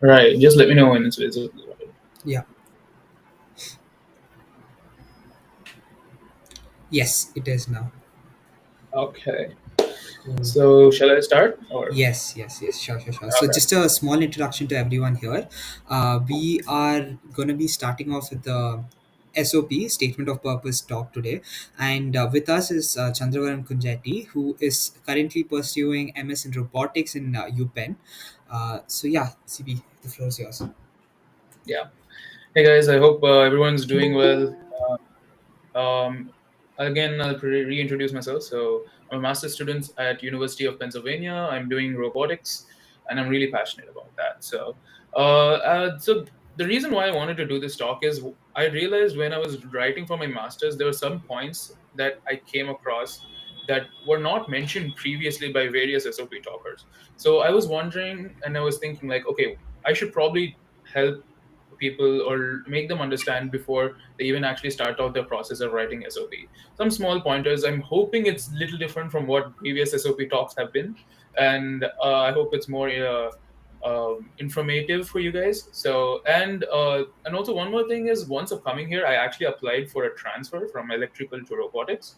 Right. Just let me know when it's visible. Yeah. Yes, it is now. Okay. Cool. So shall I start or? Yes, yes, yes. Sure, sure, sure. So, Okay. just a small introduction to everyone here. We are going to be starting off with the SOP Statement of Purpose talk today, and with us is Chandravaran Kunjeti, who is currently pursuing MS in robotics in UPenn. So, yeah, CB, the floor is yours. Yeah. Hey guys, I hope everyone's doing well. Um, Again, I'll reintroduce myself. So I'm a master's student at University of Pennsylvania. I'm doing robotics, and I'm really passionate about that. So the reason why I wanted to do this talk is I realized when I was writing for my master's, there were some points that I came across that were not mentioned previously by various SOP talkers. So I was wondering, and I was thinking like, okay, I should probably help people or make them understand before they even actually start out the process of writing SOP. Some small pointers. I'm hoping it's a little different from what previous SOP talks have been, and I hope it's more informative for you guys. And also one more thing is once of coming here, I actually applied for a transfer from electrical to robotics,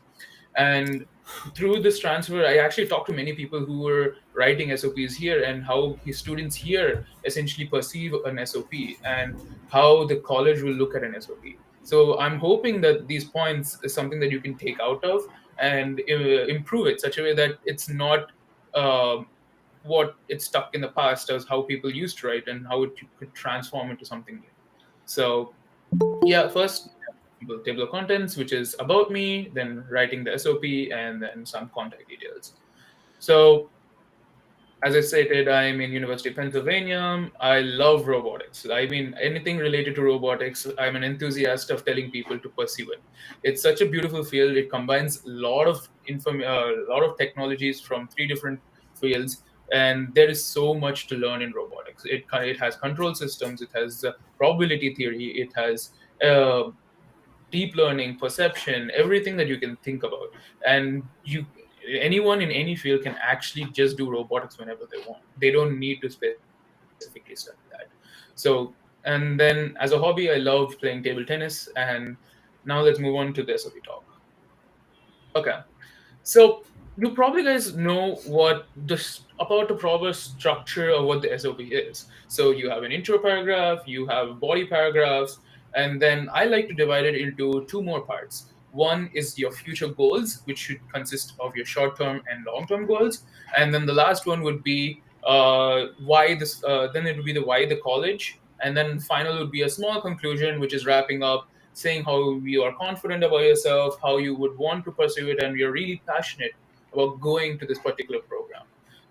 and through this transfer, I actually talked to many people who were writing SOPs here and how his students here essentially perceive an SOP and how the college will look at an SOP. So I'm hoping that these points is something that you can take out of and improve it such a way that it's not um, what it's stuck in the past as how people used to write and how it could transform into something new. So yeah, first table of contents, which is about me, then writing the SOP, and then some contact details. So as I stated, I'm in University of Pennsylvania. I love robotics. I mean, anything related to robotics, I'm an enthusiast of telling people to pursue it. It's such a beautiful field. It combines a lot of technologies from three different fields, and there is so much to learn in robotics. It has control systems, it has probability theory, it has uh, deep learning, perception, everything that you can think about. And you anyone in any field can actually just do robotics whenever they want. They don't need to specifically study that. So and then as a hobby, I love playing table tennis. And now let's move on to the SOP talk. Okay. So you probably guys know about the proper structure of what the SOP is. So you have an intro paragraph, you have body paragraphs, and then I like to divide it into two more parts. One is your future goals, which should consist of your short-term and long-term goals, and then the last one would be why this. Then it would be the why the college, and then final would be a small conclusion, which is wrapping up saying how you are confident about yourself, how you would want to pursue it, and you're really passionate about going to this particular program.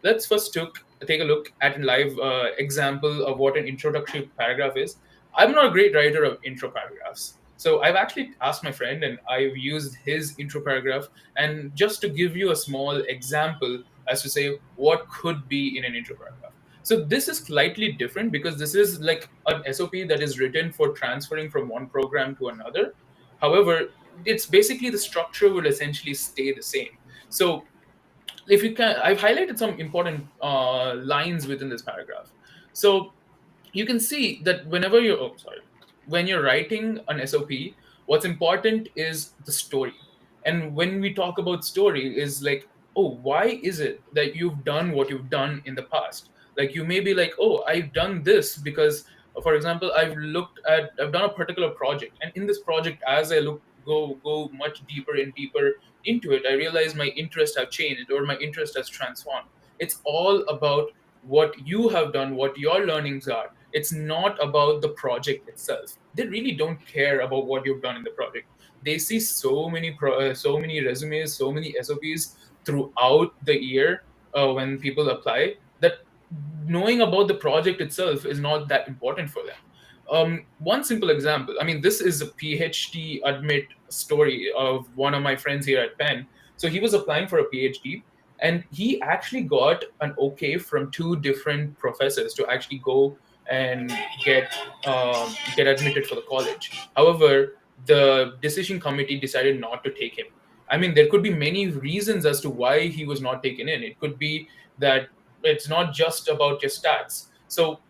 Let's first take a look at a live example of what an introductory paragraph is. I'm not a great writer of intro paragraphs. So I've actually asked my friend and I've used his intro paragraph. And just to give you a small example as to say what could be in an intro paragraph. So this is slightly different because this is like an SOP that is written for transferring from one program to another. However, it's basically the structure will essentially stay the same. So if you can, I've highlighted some important lines within this paragraph. So you can see that when you're writing an SOP, what's important is the story. And when we talk about story, is like, oh, why is it that you've done what you've done in the past? Like you may be like, oh, I've done this because, for example, I've done a particular project, and in this project, as I go much deeper and deeper into it, I realize my interests have changed or my interest has transformed. It's all about what you have done, what your learnings are. It's not about the project itself. They really don't care about what you've done in the project. They see so many resumes, so many SOPs throughout the year when people apply that knowing about the project itself is not that important for them. One simple example. I mean, this is a PhD admit story of one of my friends here at Penn. So he was applying for a PhD, and he actually got an okay from two different professors to actually go and get admitted for the college. However, the decision committee decided not to take him. I mean, there could be many reasons as to why he was not taken in. It could be that it's not just about your stats. So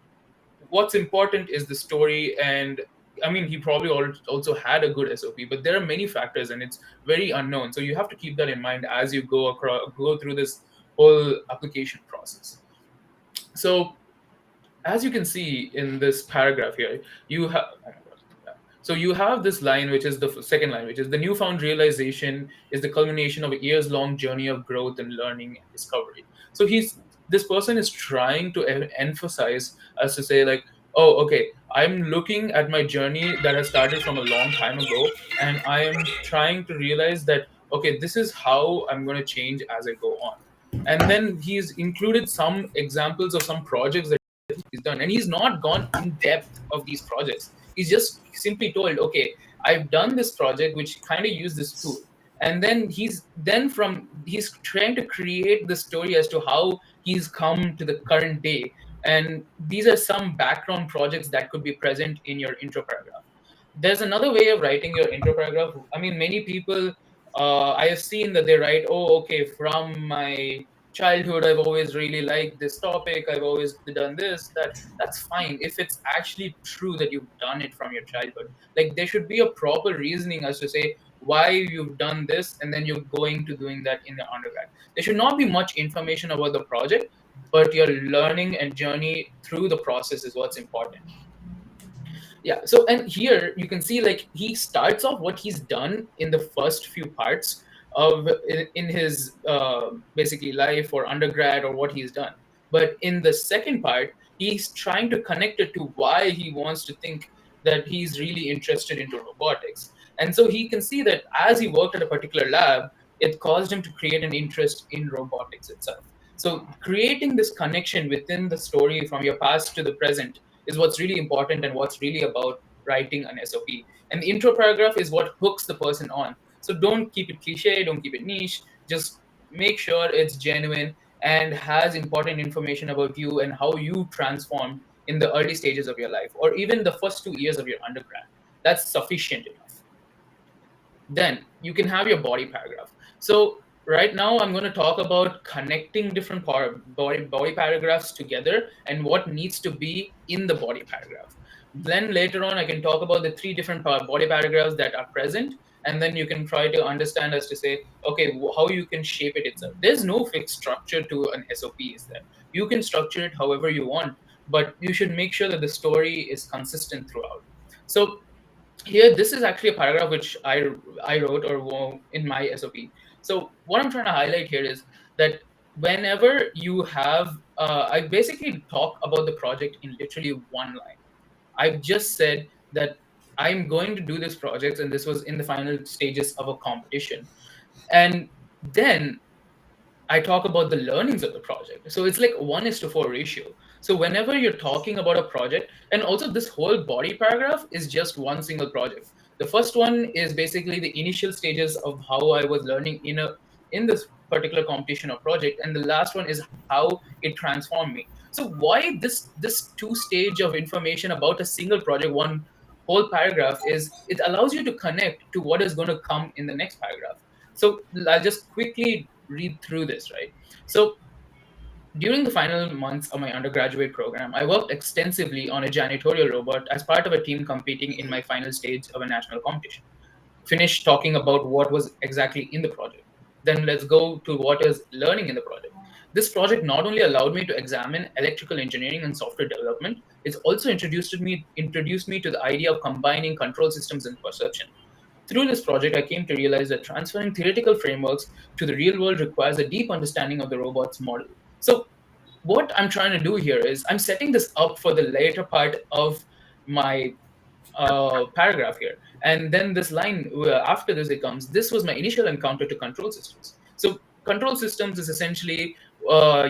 what's important is the story. And I mean, he probably also had a good SOP, but there are many factors and it's very unknown. So you have to keep that in mind as you go through this whole application process. So as you can see in this paragraph here, you have, oh my God. Yeah. So you have this line, which is the second line, which is the newfound realization is the culmination of a years long journey of growth and learning and discovery. So this person is trying to emphasize as to say like, oh, okay, I'm looking at my journey that has started from a long time ago, and I am trying to realize that, okay, this is how I'm going to change as I go on. And then he's included some examples of some projects that he's done, and he's not gone in depth of these projects. He's just simply told, okay, I've done this project which kind of used this tool. And then he's trying to create the story as to how he's come to the current day. And these are some background projects that could be present in your intro paragraph. There's another way of writing your intro paragraph. I mean, many people, I have seen that they write, oh, okay, from my childhood, I've always really liked this topic. I've always done this, that. That's fine if it's actually true that you've done it from your childhood. Like, there should be a proper reasoning as to say why you've done this and then you're going to doing that in the undergrad. There should not be much information about the project, but your learning and journey through the process is what's important. Yeah, so and here you can see like he starts off what he's done in the first few parts of in his basically life or undergrad or what he's done. But in the second part, he's trying to connect it to why he wants to think that he's really interested into robotics. And so he can see that as he worked at a particular lab, it caused him to create an interest in robotics itself. So creating this connection within the story from your past to the present is what's really important and what's really about writing an SOP. And the intro paragraph is what hooks the person on. So don't keep it cliche, don't keep it niche. Just make sure it's genuine and has important information about you and how you transformed in the early stages of your life or even the first 2 years of your undergrad. That's sufficient enough. Then you can have your body paragraph. So right now I'm going to talk about connecting different body paragraphs together and what needs to be in the body paragraph. Then later on I can talk about the three different body paragraphs that are present, and then you can try to understand as to say, okay, how you can shape it itself. There's no fixed structure to an SOP, is there? You can structure it however you want, but you should make sure that the story is consistent throughout. So here, this is actually a paragraph which I wrote or in my SOP. So what I'm trying to highlight here is that whenever you have I basically talk about the project in literally one line. I've just said that I'm going to do this project and this was in the final stages of a competition. And then I talk about the learnings of the project. So it's like 1:4 ratio. So whenever you're talking about a project, and also this whole body paragraph is just one single project. The first one is basically the initial stages of how I was learning in this particular competition or project, and the last one is how it transformed me. So why this two stage of information about a single project, one whole paragraph, is it allows you to connect to what is going to come in the next paragraph. So I'll just quickly read through this, right? So during the final months of my undergraduate program, I worked extensively on a janitorial robot as part of a team competing in my final stage of a national competition. Finish talking about what was exactly in the project. Then let's go to what is learning in the project. This project not only allowed me to examine electrical engineering and software development, it also introduced me to the idea of combining control systems and perception. Through this project, I came to realize that transferring theoretical frameworks to the real world requires a deep understanding of the robot's model. So, what I'm trying to do here is I'm setting this up for the later part of my paragraph here. And then this line after this, it comes, this was my initial encounter to control systems. So, control systems is essentially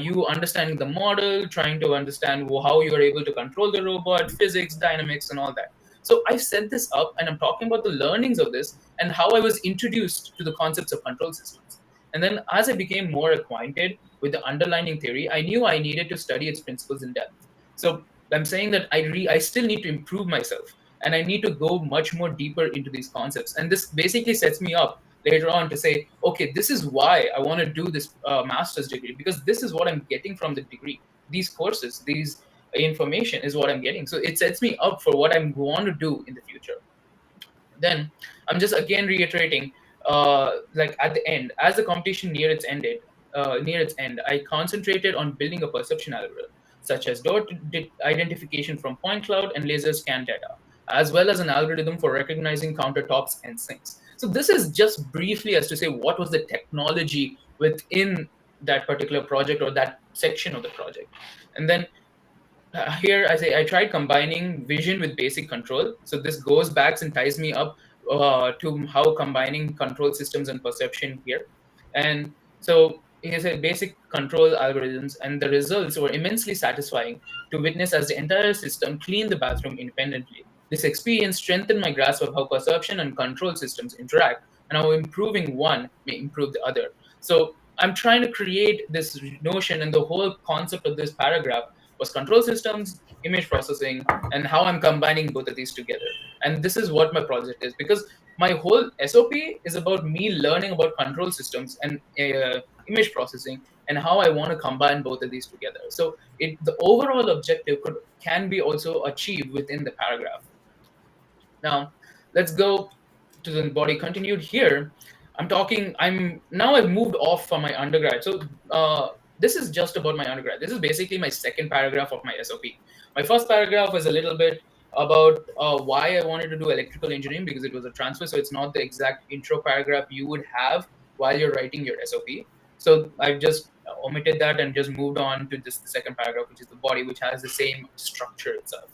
you understanding the model, trying to understand how you are able to control the robot, physics, dynamics, and all that. So I set this up and I'm talking about the learnings of this and how I was introduced to the concepts of control systems. And then as I became more acquainted with the underlying theory, I knew I needed to study its principles in depth. So I'm saying that I still need to improve myself and I need to go much more deeper into these concepts. And this basically sets me up later on to say, okay, this is why I want to do this master's degree, because this is what I'm getting from the degree. These courses, these information is what I'm getting. So it sets me up for what I'm going to do in the future. Then I'm just again reiterating, like at the end, as the competition near its end, I concentrated on building a perception algorithm, such as dot identification from point cloud and laser scan data, as well as an algorithm for recognizing countertops and sinks. So this is just briefly as to say what was the technology within that particular project or that section of the project. And then here I say I tried combining vision with basic control. So this goes back and ties me up to how combining control systems and perception here. And so here's a basic control algorithms, and the results were immensely satisfying to witness as the entire system cleaned the bathroom independently. This experience strengthened my grasp of how perception and control systems interact, and how improving one may improve the other. So I'm trying to create this notion, and the whole concept of this paragraph was control systems, image processing, and how I'm combining both of these together. And this is what my project is, because my whole SOP is about me learning about control systems and image processing, and how I want to combine both of these together. So the overall objective can be also achieved within the paragraph. Now, let's go to the body continued here. I've moved off from my undergrad. So this is just about my undergrad. This is basically my second paragraph of my SOP. My first paragraph was a little bit about why I wanted to do electrical engineering, because it was a transfer. So it's not the exact intro paragraph you would have while you're writing your SOP. So I've just omitted that and just moved on to just the second paragraph, which is the body, which has the same structure itself.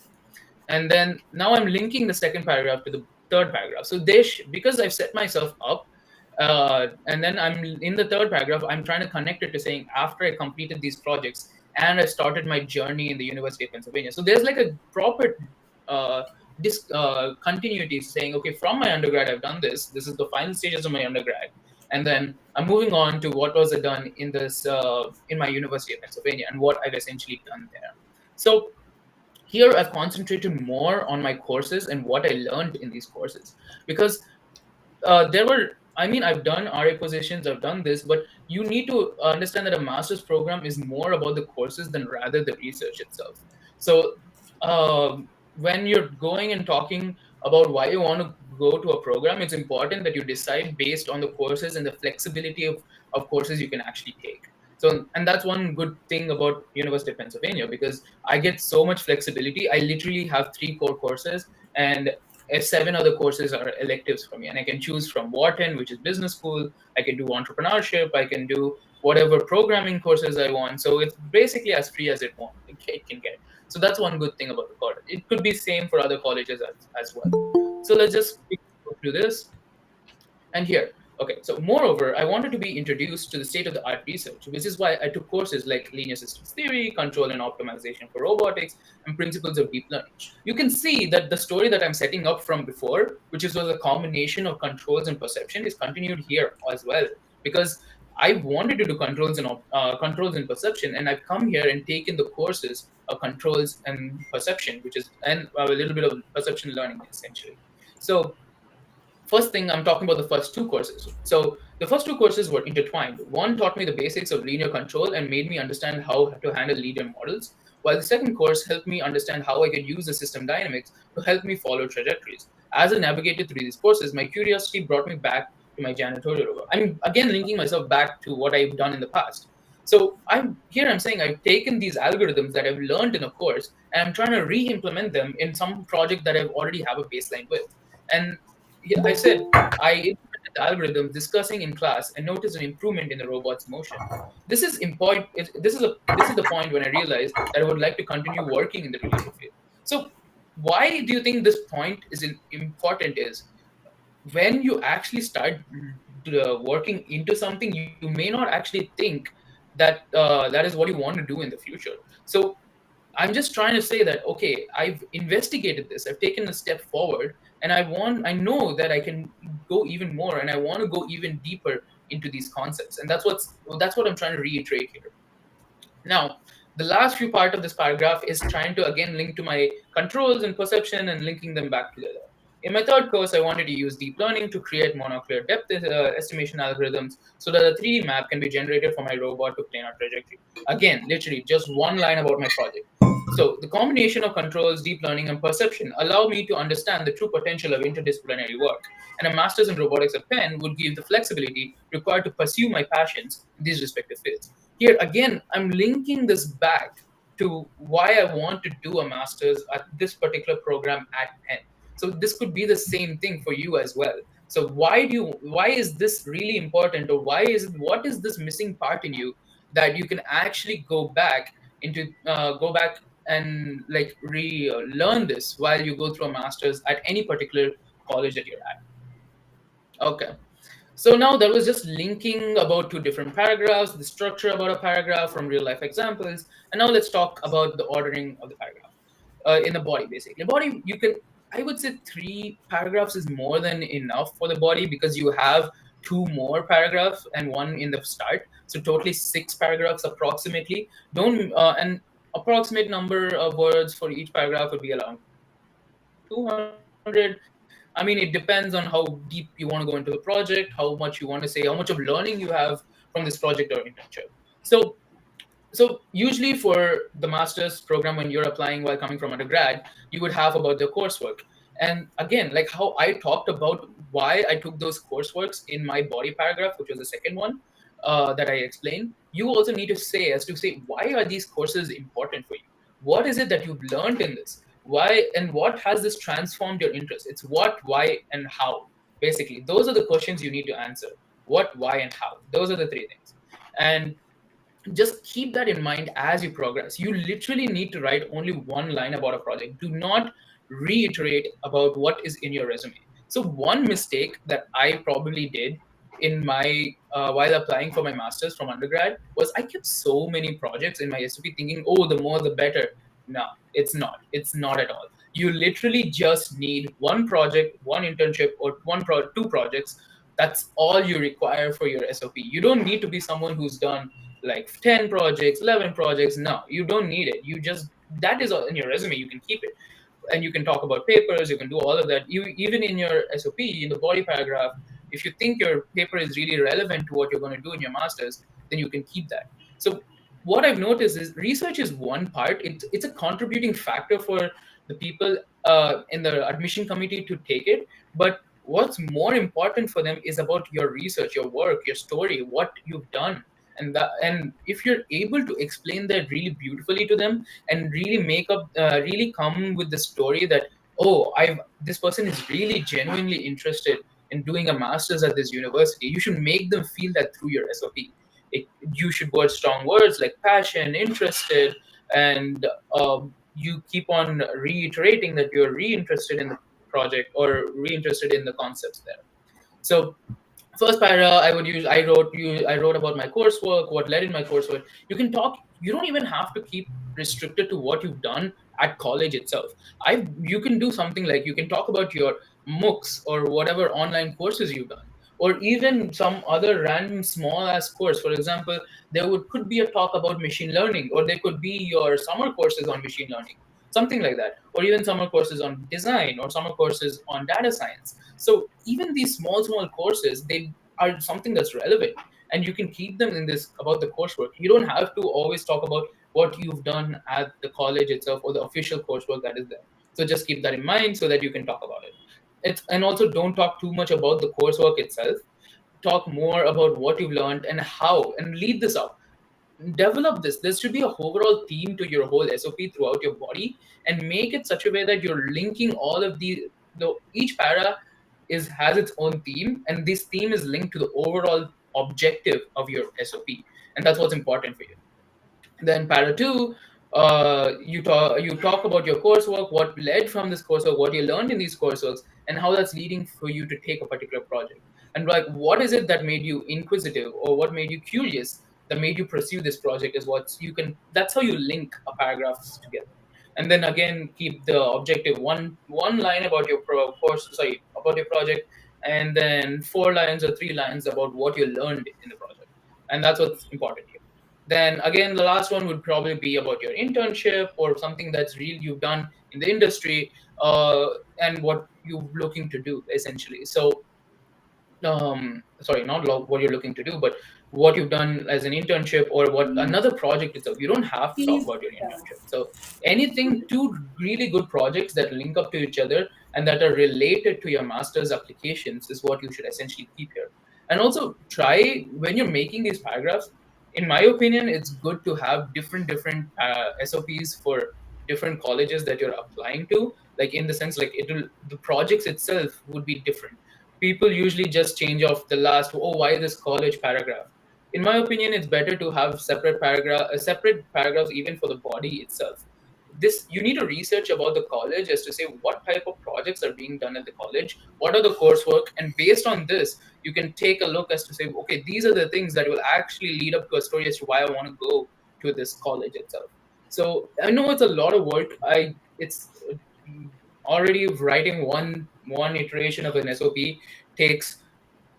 And then now I'm linking the second paragraph to the third paragraph. So because I've set myself up, and then I'm in the third paragraph, I'm trying to connect it to saying after I completed these projects and I started my journey in the University of Pennsylvania. So there's like a proper uh, continuity saying, okay, from my undergrad I've done this. This is the final stages of my undergrad, and then I'm moving on to what was done in this in my University of Pennsylvania and what I've essentially done there. So here I've concentrated more on my courses and what I learned in these courses, because there were I mean, I've done RA positions, I've done this, but you need to understand that a master's program is more about the courses than rather the research itself. So when you're going and talking about why you want to go to a program, it's important that you decide based on the courses and the flexibility of courses you can actually take. So, and that's one good thing about University of Pennsylvania, because I get so much flexibility. I literally have three core courses, and seven other courses are electives for me, and I can choose from Wharton, which is business school. I can do entrepreneurship. I can do whatever programming courses I want. So it's basically as free as it can get. So that's one good thing about the college. It could be same for other colleges as well. So let's just go through this. And here, okay, so moreover, I wanted to be introduced to the state of the art research, which is why I took courses like linear systems theory, control and optimization for robotics, and principles of deep learning. You can see that the story that I'm setting up from before, which was a combination of controls and perception, is continued here as well, because I wanted to do controls and perception, and I've come here and taken the courses of controls and perception, which is and a little bit of perception learning essentially. So first thing, I'm talking about the first two courses. So the first two courses were intertwined. One taught me the basics of linear control and made me understand how to handle linear models, while the second course helped me understand how I could use the system dynamics to help me follow trajectories. As I navigated through these courses, my curiosity brought me back to my janitorial work. I'm again linking myself back to what I've done in the past. So I'm saying I've taken these algorithms that I've learned in a course, and I'm trying to re-implement them in some project that I've already have a baseline with. And yeah, I said I implemented the algorithm discussing in class and noticed an improvement in the robot's motion. This is important. This is the point when I realized that I would like to continue working in the related field. So, why do you think this point is important? Is when you actually start working into something, you may not actually think that that is what you want to do in the future. So I'm just trying to say that okay, I've investigated this, I've taken a step forward, and I know that I can go even more, and I want to go even deeper into these concepts, and that's what I'm trying to reiterate here. Now, the last few part of this paragraph is trying to again link to my controls and perception and linking them back together. In my third course, I wanted to use deep learning to create monocular depth estimation algorithms so that a 3D map can be generated for my robot to plan a trajectory. Again, literally just one line about my project. So the combination of controls, deep learning, and perception allow me to understand the true potential of interdisciplinary work. And a master's in robotics at Penn would give the flexibility required to pursue my passions in these respective fields. Here again, I'm linking this back to why I want to do a master's at this particular program at Penn. So this could be the same thing for you as well. So why is this really important, or what is this missing part in you that you can actually go back and like learn this while you go through a master's at any particular college that you're at. Okay. So now that was just linking about two different paragraphs, the structure about a paragraph from real life examples. And now let's talk about the ordering of the paragraph in the body, basically. Body, I would say 3 paragraphs is more than enough for the body because you have 2 more paragraphs and one in the start. So totally 6 paragraphs approximately. Don't An approximate number of words for each paragraph would be around 200. I mean, it depends on how deep you want to go into the project, how much you want to say, how much of learning you have from this project or internship. So usually for the master's program, when you're applying while coming from undergrad, you would have about the coursework. And again, like how I talked about why I took those courseworks in my body paragraph, which was the second one that I explained, you also need to say why are these courses important for you? What is it that you've learned in this? Why and what has this transformed your interest? It's what, why, and how. Basically, those are the questions you need to answer. What, why, and how. Those are the 3 things. And just keep that in mind as you progress. You literally need to write only one line about a project. Do not reiterate about what is in your resume. So one mistake that I probably did in my while applying for my masters from undergrad was I kept so many projects in my SOP thinking, oh, the more the better. No, it's not at all. You literally just need one project, one internship, or 2 projects. That's all you require for your SOP. You don't need to be someone who's done like 10 projects, 11 projects. No, you don't need it. You just, that is in your resume. You can keep it. And you can talk about papers, you can do all of that. You even in your SOP, in the body paragraph, if you think your paper is really relevant to what you're going to do in your masters, then you can keep that. So what I've noticed is research is one part. It's a contributing factor for the people in the admission committee to take it. But what's more important for them is about your research, your work, your story, what you've done. And if you're able to explain that really beautifully to them and really come with the story that, oh, I've this person is really genuinely interested in doing a master's at this university, you should make them feel that through your SOP. You should word strong words like passion, interested, and you keep on reiterating that you're reinterested in the project or reinterested in the concepts there. So first para I wrote about my coursework, what led in my coursework. You don't even have to keep restricted to what you've done at college itself. I You can do something like you can talk about your MOOCs or whatever online courses you've done, or even some other random small ass course. For example, could be a talk about machine learning, or there could be your summer courses on machine learning, something like that, or even summer courses on design or summer courses on data science. So even these small courses, they are something that's relevant, and you can keep them in this about the coursework. You don't have to always talk about what you've done at the college itself or the official coursework that is there. So just keep that in mind so that you can talk about it. And also don't talk too much about the coursework itself. Talk more about what you've learned and how, and lead this out. Develop this. There should be a overall theme to your whole SOP throughout your body, and make it such a way that you're linking all of each para is has its own theme, and this theme is linked to the overall objective of your SOP, and that's what's important for you. Then para two, you talk about your coursework, what led from this coursework, what you learned in these courseworks, and how that's leading for you to take a particular project. And like, what is it that made you inquisitive, or what made you curious, that made you pursue this project? Is what you can. That's how you link a paragraphs together. And then again, keep the objective one line about your about your project, and then 4 lines or 3 lines about what you learned in the project. And that's what's important here. Then again, the last one would probably be about your internship or something that's real you've done in the industry. uh, and what you're looking to do essentially. So sorry, not what you're looking to do, but what you've done as an internship or what another project itself. You don't have to talk about your internship. So anything, two really good projects that link up to each other and that are related to your master's applications is what you should essentially keep here. And also try, when you're making these paragraphs, in my opinion, it's good to have different SOPs for different colleges that you're applying to. Like in the sense, like it'll, the projects itself would be different. People usually just change off the last, oh, why this college paragraph. In my opinion, it's better to have separate paragraphs even for the body itself. This, you need to research about the college as to say what type of projects are being done at the college, what are the coursework, and based on this you can take a look as to say, okay, these are the things that will actually lead up to a story as to why I want to go to this college itself. So I know it's a lot of work. It's already writing one iteration of an SOP takes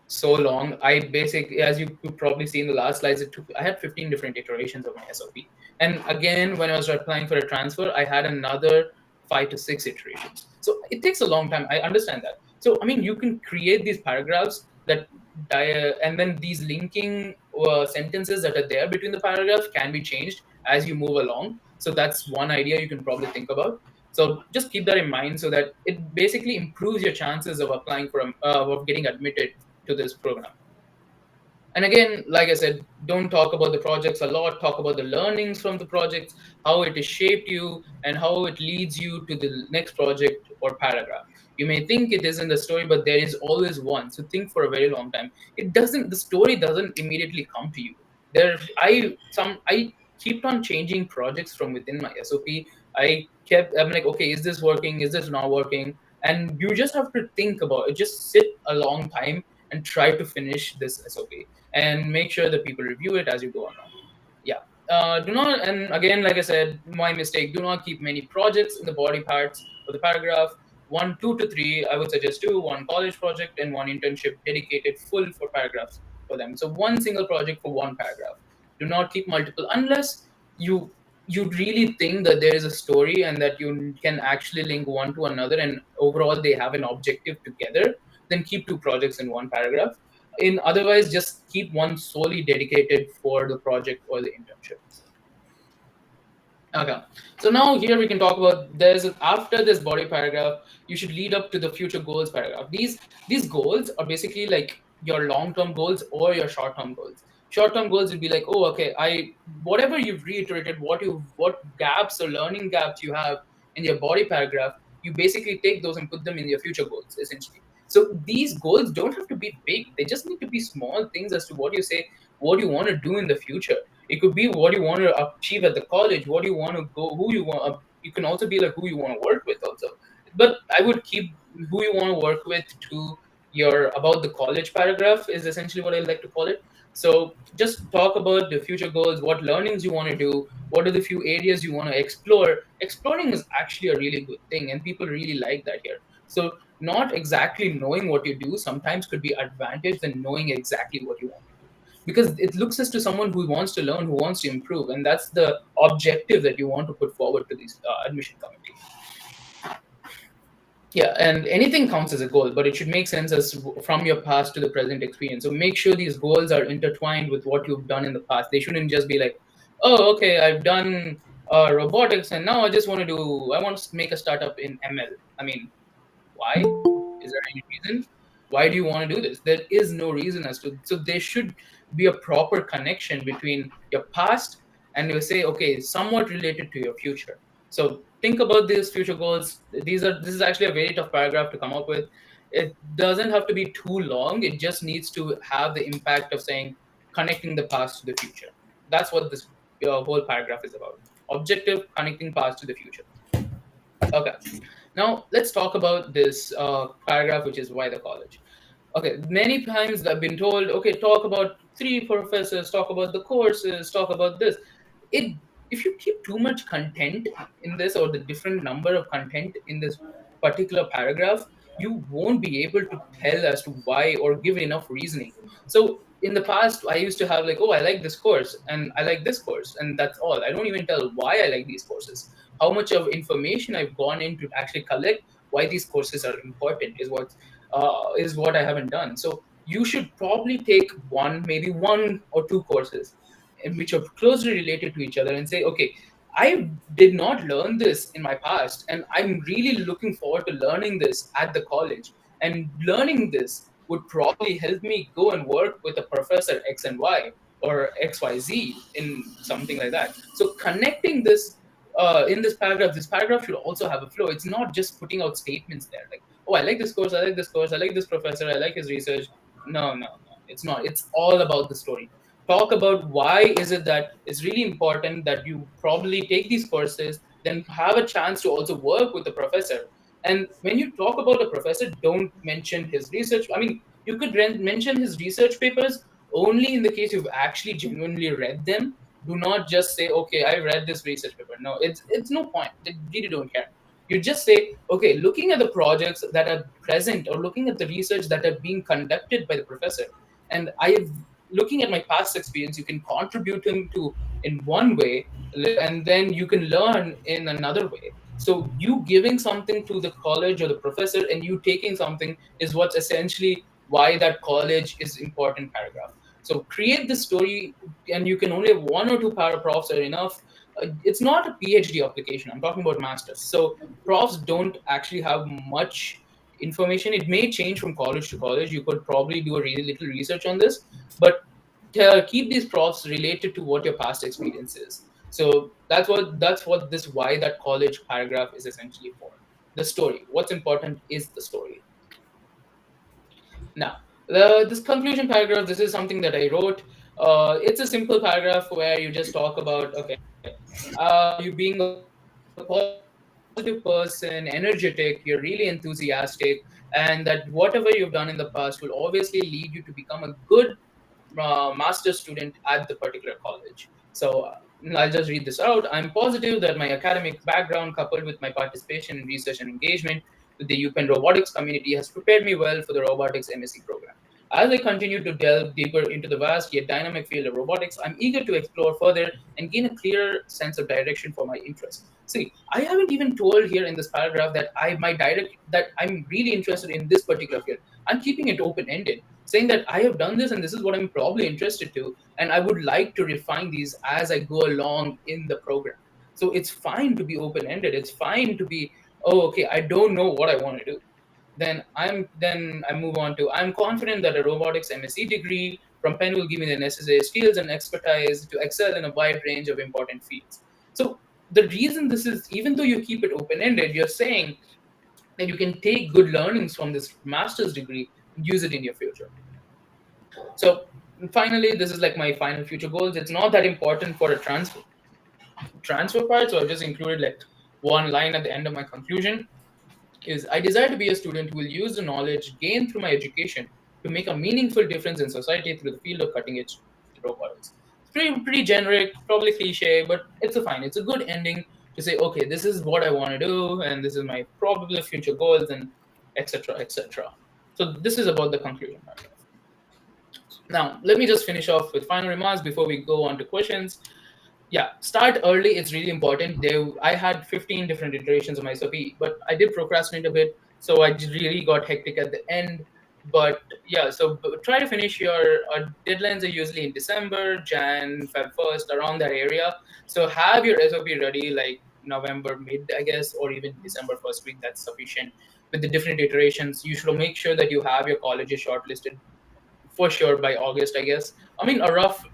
so long. I basically, as you could probably see in the last slides, it took, I had 15 different iterations of my SOP. And again, when I was applying for a transfer, I had another 5 to 6 iterations. So it takes a long time. I understand that. So I mean, you can create these paragraphs that and then these linking sentences that are there between the paragraphs can be changed as you move along. So that's one idea you can probably think about. So just keep that in mind, so that it basically improves your chances of applying for of getting admitted to this program. And again, like I said, don't talk about the projects a lot. Talk about the learnings from the projects, how it has shaped you, and how it leads you to the next project or paragraph. You may think it is in the story, but there is always one. So think for a very long time. It doesn't. The story doesn't immediately come to you. I kept on changing projects from within my SOP. I'm like, okay, is this working? Is this not working? And you just have to think about it. Just sit a long time and try to finish this SOP and make sure that people review it as you go along. Yeah. Do not, and again, like I said, my mistake, do not keep many projects in the body parts of the paragraph. One, 2 to 3, I would suggest two, one college project and one internship dedicated full for paragraphs for them. So one single project for one paragraph. Do not keep multiple unless you you really think that there is a story and that you can actually link one to another and overall they have an objective together. Then keep two projects in one paragraph. In otherwise, just keep one solely dedicated for the project or the internship. Okay. So now here we can talk about, after this body paragraph, you should lead up to the future goals paragraph. These goals are basically like your long-term goals or your short-term goals. Short-term goals would be like, oh, okay, whatever you've reiterated, what gaps or learning gaps you have in your body paragraph, you basically take those and put them in your future goals, essentially. So these goals don't have to be big. They just need to be small things as to what you say, what you want to do in the future. It could be what you want to achieve at the college, what you want to go, who you want. You can also be like who you want to work with also. But I would keep who you want to work with to your about the college paragraph is essentially what I like to call it. So just talk about the future goals, what learnings you want to do, what are the few areas you want to explore. Exploring is actually a really good thing, and people really like that here. So not exactly knowing what you do sometimes could be advantage than knowing exactly what you want to do, because it looks as to someone who wants to learn, who wants to improve, and that's the objective that you want to put forward to these admission committee. Yeah, and anything counts as a goal, but it should make sense as from your past to the present experience. So make sure these goals are intertwined with what you've done in the past. They shouldn't just be like, oh, okay, I've done robotics, and now I want to make a startup in ML. I mean, why? Is there any reason? Why do you want to do this? There is no reason as to. So there should be a proper connection between your past and you say, okay, somewhat related to your future. So think about these future goals. This is actually a very tough paragraph to come up with. It doesn't have to be too long. It just needs to have the impact of saying connecting the past to the future. That's what this whole paragraph is about. Objective, connecting past to the future. Okay. Now let's talk about this paragraph, which is why the college. Okay, many times I've been told, okay, talk about 3 professors, talk about the courses, talk about this. It If you keep too much content in this, or the different number of content in this particular paragraph, you won't be able to tell as to why or give enough reasoning. So in the past, I used to have like, oh, I like this course and I like this course, and that's all. I don't even tell why I like these courses, how much of information I've gone in to actually collect, why these courses are important is what I haven't done. So you should probably take maybe one or two courses which are closely related to each other and say, okay, I did not learn this in my past, and I'm really looking forward to learning this at the college. And learning this would probably help me go and work with a professor X and Y or XYZ in something like that. So connecting this in this paragraph should also have a flow. It's not just putting out statements there like, oh, I like this course, I like this course, I like this professor, I like his research. No, no, no. It's not. It's all about the story. Talk about why is it that it's really important that you probably take these courses, then have a chance to also work with the professor. And when you talk about a professor, don't mention his research. I mean, you could mention his research papers only in the case you've actually genuinely read them. Do not just say, okay, I read this research paper. No, it's no point. They really don't care. You just say, okay, looking at the projects that are present or looking at the research that are being conducted by the professor, and looking at my past experience, you can contribute him to in one way, and then you can learn in another way. So you giving something to the college or the professor and you taking something is what's essentially why that college is important paragraph. So create the story, and you can only have one or two paragraphs are enough. It's not a PhD application. I'm talking about masters. So profs don't actually have much information. It may change from college to college. You could probably do a really little research on this, but keep these profs related to what your past experience is. So that's what this why that college paragraph is essentially for. The story. What's important is the story. Now, this conclusion paragraph, this is something that I wrote. It's a simple paragraph where you just talk about, okay, you being a positive person, energetic, you're really enthusiastic, and that whatever you've done in the past will obviously lead you to become a good master student at the particular college. So I'll just read this out. I'm positive that my academic background, coupled with my participation in research and engagement with the UPenn robotics community, has prepared me well for the robotics MSc program. As I continue to delve deeper into the vast yet dynamic field of robotics, I'm eager to explore further and gain a clearer sense of direction for my interest. See, I haven't even told here in this paragraph that I'm really interested in this particular field. I'm keeping it open-ended, saying that I have done this and this is what I'm probably interested to, and I would like to refine these as I go along in the program. So it's fine to be open-ended. It's fine to be, oh, okay, I don't know what I want to do. Then I move on to, I'm confident that a robotics MSc degree from Penn will give me the necessary skills and expertise to excel in a wide range of important fields. So the reason this is, even though you keep it open-ended, you're saying that you can take good learnings from this master's degree and use it in your future. So finally, this is like my final future goals. It's not that important for a transfer part, so I've just included like one line at the end of my conclusion is, I desire to be a student who will use the knowledge gained through my education to make a meaningful difference in society through the field of cutting edge robotics. It's pretty generic, probably cliche, but it's a fine. It's a good ending to say, okay, this is what I want to do, and this is my probable future goals, and etc. etc. So this is about the conclusion paragraph. Now, let me just finish off with final remarks before we go on to questions. Yeah, start early. It's really important. I had 15 different iterations of my SOP, but I did procrastinate a bit, so I just really got hectic at the end. But yeah, so try to finish your deadlines are usually in December, Jan, Feb 1st, around that area. So have your SOP ready like November mid, I guess, or even December first week. That's sufficient with the different iterations. You should make sure that you have your colleges shortlisted for sure by August, I guess. I mean, a rough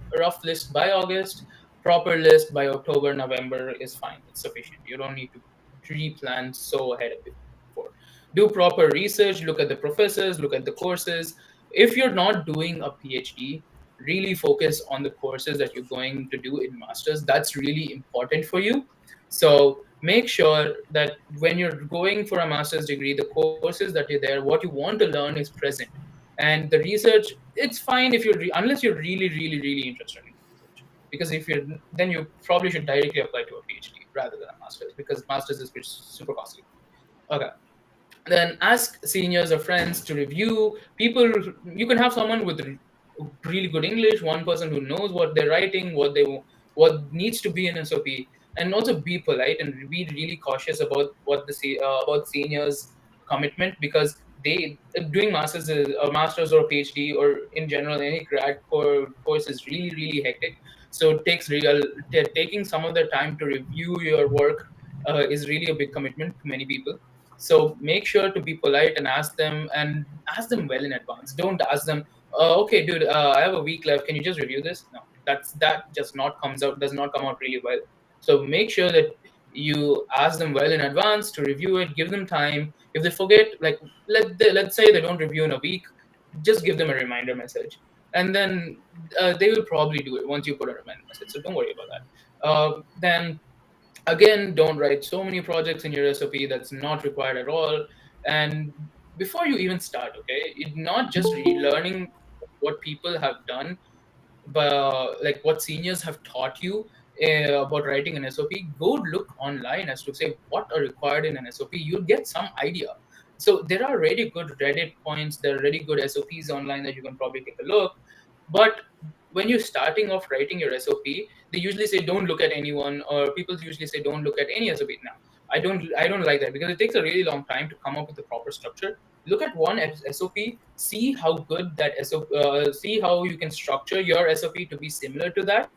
list by August, proper list by October, November is fine. It's sufficient. You don't need to pre-plan so ahead before. Do proper research. Look at the professors. Look at the courses. If you're not doing a PhD, really focus on the courses that you're going to do in masters. That's really important for you. So make sure that when you're going for a master's degree, the courses that you're there, what you want to learn is present. And the research, it's fine if unless you're really really really interested in research, because if you're, then you probably should directly apply to a PhD rather than a master's, because master's is super costly. Okay, then ask seniors or friends to review people. You can have someone with really good English, one person who knows what they're writing, what needs to be in SOP. And also be polite and be really cautious about what about seniors commitment, because they doing masters or PhD or in general any course is really really hectic. So it takes taking some of the time to review your work is really a big commitment to many people. So make sure to be polite and ask them well in advance. Don't ask them, okay, dude, I have a week left. Can you just review this? No, that just not comes out does not come out really well. So make sure that you ask them well in advance to review it. Give them time. If they forget, like let's say they don't review in a week, just give them a reminder message, and then they will probably do it once you put a reminder message. So don't worry about that. Then again, don't write so many projects in your SOP that's not required at all. And before you even start, okay, not just relearning what people have done, but like what seniors have taught you about writing an SOP. Go look online as to say what are required in an SOP. You'll get some idea. So there are really good Reddit points. There are really good SOPs online that you can probably take a look. But when you're starting off writing your SOP, they usually say don't look at anyone, or people usually say don't look at any SOP. Now, I don't like that, because it takes a really long time to come up with the proper structure. Look at one SOP, see how good that SOP, see how you can structure your SOP to be similar to that,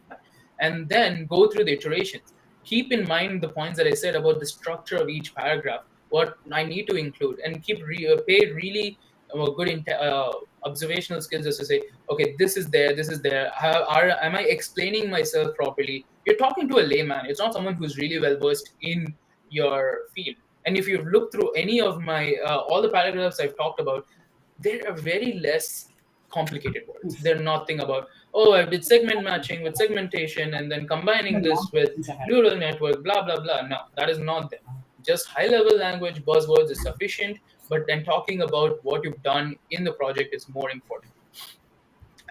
and then go through the iterations. Keep in mind the points that I said about the structure of each paragraph, what I need to include, and pay really observational skills as to say, okay, this is there, this is there. Am I explaining myself properly? You're talking to a layman. It's not someone who's really well versed in your field. And if you've looked through any of my all the paragraphs I've talked about, there are very less complicated words. They're nothing about, oh, I did segment matching with segmentation and then combining this with neural network, blah blah blah. No, that is not them. Just high level language buzzwords is sufficient, but then talking about what you've done in the project is more important.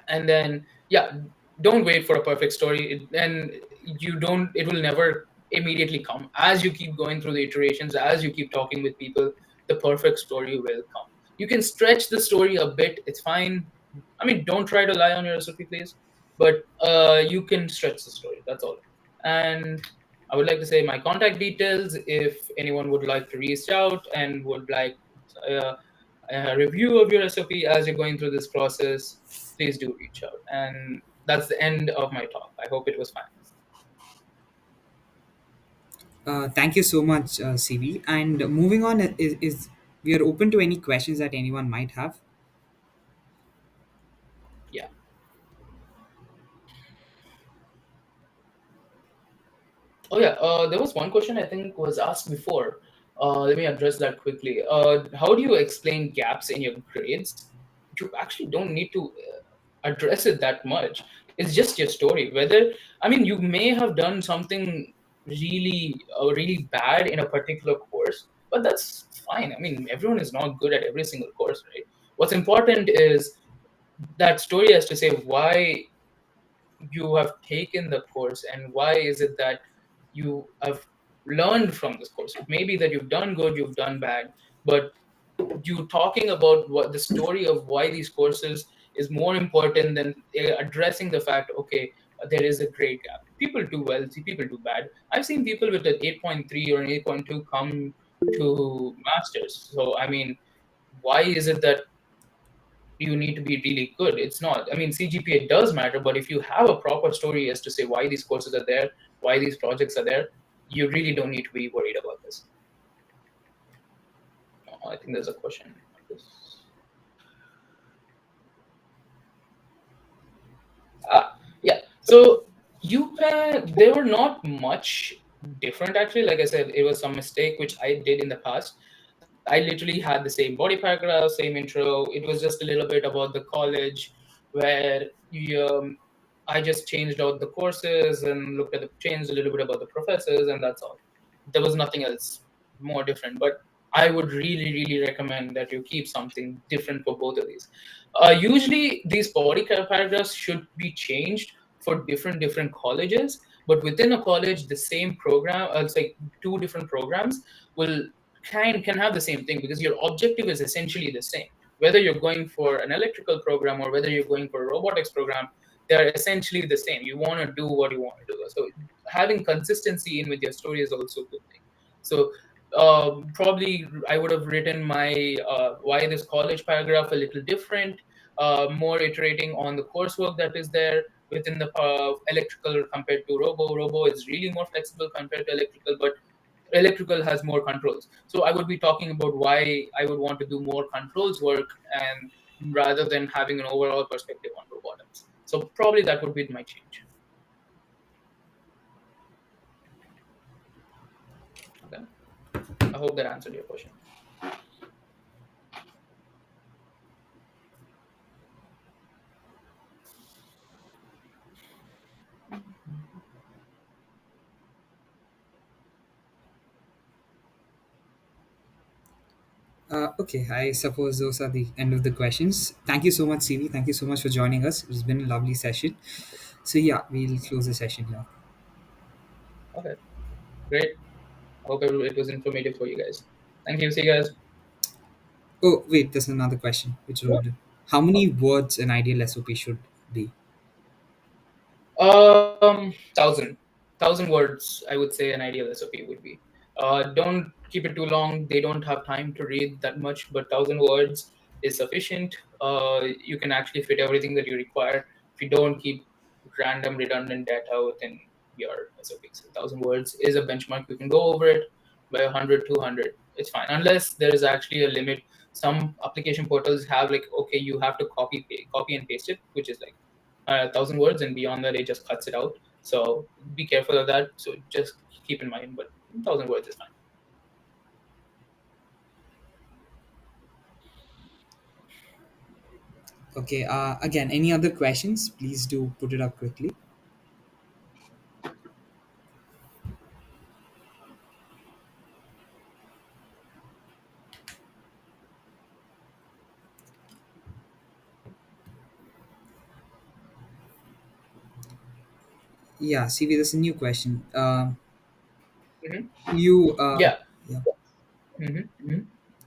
And then yeah, don't wait for a perfect story. And you don't it will never immediately come. As you keep going through the iterations, as you keep talking with people, the perfect story will come. You can stretch the story a bit, it's fine. I mean, don't try to lie on your recipe, please, but you can stretch the story, that's all. And I would like to say my contact details, if anyone would like to reach out and would like uh, a review of your SOP as you're going through this process, please do reach out. And that's the end of my talk. I hope it was fine. Thank you so much, CV. And moving on is we are open to any questions that anyone might have. Yeah. Oh yeah. There was one question I think was asked before. Let me address that quickly. How do you explain gaps in your grades? You actually don't need to address it that much. It's just your story. Whether, I mean, you may have done something really bad in a particular course, but that's fine. I mean, everyone is not good at every single course, right? What's important is that story has to say why you have taken the course and why is it that you have learned from this course. It may be that you've done good, you've done bad, but you talking about what the story of why these courses is more important than addressing the fact, okay, there is a great gap. People do well, see people do bad. I've seen people with an 8.3 or an 8.2 come to masters. So I mean, why is it that you need to be really good? It's not. I mean, CGPA does matter, but if you have a proper story as to say why these courses are there, why these projects are there, you really don't need to be worried about this. I think there's a question on this. Yeah. So they were not much different actually. Like I said, it was some mistake which I did in the past. I literally had the same body paragraph, same intro. It was just a little bit about the college, where I just changed out the courses and changed a little bit about the professors, and that's all. There was nothing else more different. But I would really, really recommend that you keep something different for both of these. Usually, these body paragraphs should be changed for different colleges, but within a college, the same program, it's like two different programs will can have the same thing, because your objective is essentially the same. Whether you're going for an electrical program or whether you're going for a robotics program, they're essentially the same. You want to do what you want to do. So having consistency in with your story is also a good thing. So probably I would have written my why this college paragraph a little different, more iterating on the coursework that is there within the electrical compared to robo. Robo is really more flexible compared to electrical, but electrical has more controls. So I would be talking about why I would want to do more controls work, and rather than having an overall perspective on robotics. So probably that would be my change. Okay, I hope that answered your question. Okay, I suppose those are the end of the questions. Thank you so much, CV. Thank you so much for joining us. It's been a lovely session. So yeah, we'll close the session here. Okay, great. Hope it was informative for you guys. Thank you. See you guys. Oh wait, there's another question which Yeah. would, how many words an ideal SOP should be? 1,000 words. I would say an ideal SOP would be. Don't keep it too long. They don't have time to read that much, but 1,000 words is sufficient. You can actually fit everything that you require if you don't keep random redundant data within your SOPs. 1,000 words is a benchmark. You can go over it by 100, 200. It's fine unless there is actually a limit. Some application portals have like, okay, you have to copy and paste it, which is like 1,000 words, and beyond that, it just cuts it out. So be careful of that. So just keep in mind, but 1,000 words is fine. Okay, again, any other questions? Please do put it up quickly. Yeah, CV, there's a new question. Hmm. You, Yeah. yeah, Hmm.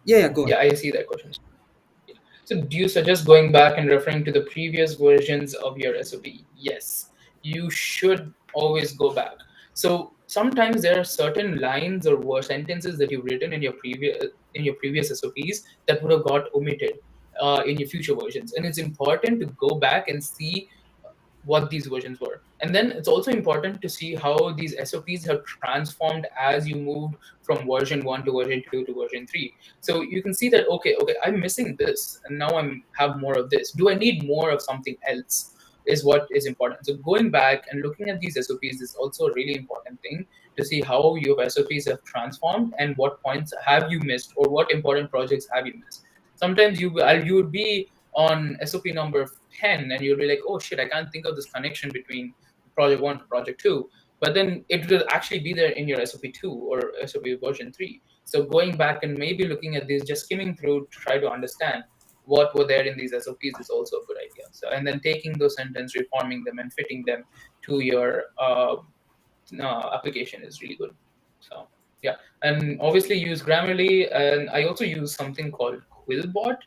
yeah, go Yeah, ahead. I see that question. So, do you suggest going back and referring to the previous versions of your SOP? Yes, you should always go back. So sometimes there are certain lines or sentences that you've written in your previous SOPs that would have got omitted in your future versions, and it's important to go back and see what these versions were. And then it's also important to see how these SOPs have transformed as you moved from version 1 to version 2 to version 3. So you can see that, okay, I'm missing this, and now I'm have more of this. Do I need more of something else? Is what is important. So going back and looking at these SOPs is also a really important thing to see how your SOPs have transformed and what points have you missed or what important projects have you missed. Sometimes you would be on SOP number 10 and you'll be like, oh shit, I can't think of this connection between project 1 to project 2, but then it will actually be there in your SOP 2 or SOP version 3. So going back and maybe looking at these, just skimming through to try to understand what were there in these SOPs is also a good idea. So and then taking those sentences, reforming them and fitting them to your application is really good. So yeah, and obviously use Grammarly, and I also use something called Quillbot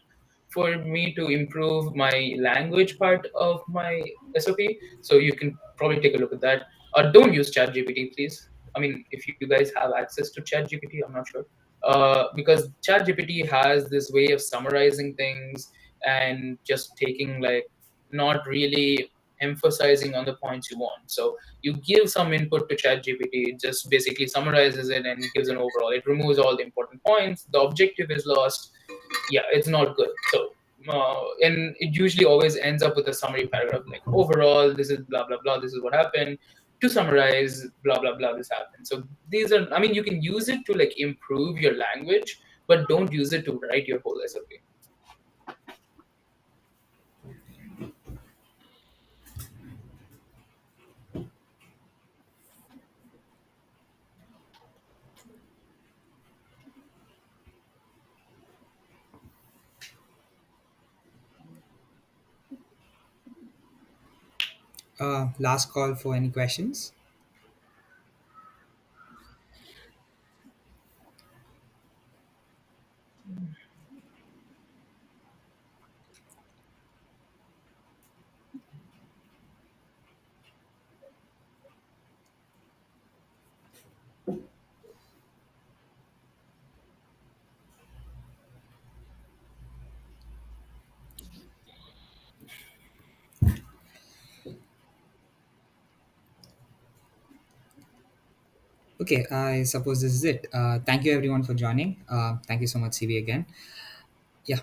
for me to improve my language part of my SOP. So you can probably take a look at that. Don't use ChatGPT, please. I mean, if you guys have access to ChatGPT, I'm not sure. Because ChatGPT has this way of summarizing things and just taking like not really emphasizing on the points you want. So you give some input to ChatGPT, it just basically summarizes it and gives an overall. It removes all the important points. The objective is lost. Yeah, it's not good. So and it usually always ends up with a summary paragraph like overall this is blah blah blah, this is what happened. To summarize, blah blah blah, this happened. So these are, I mean, you can use it to like improve your language, but don't use it to write your whole SOP. Last call for any questions. Okay, I suppose this is it. Thank you everyone for joining. Thank you so much, CV, again. Yeah.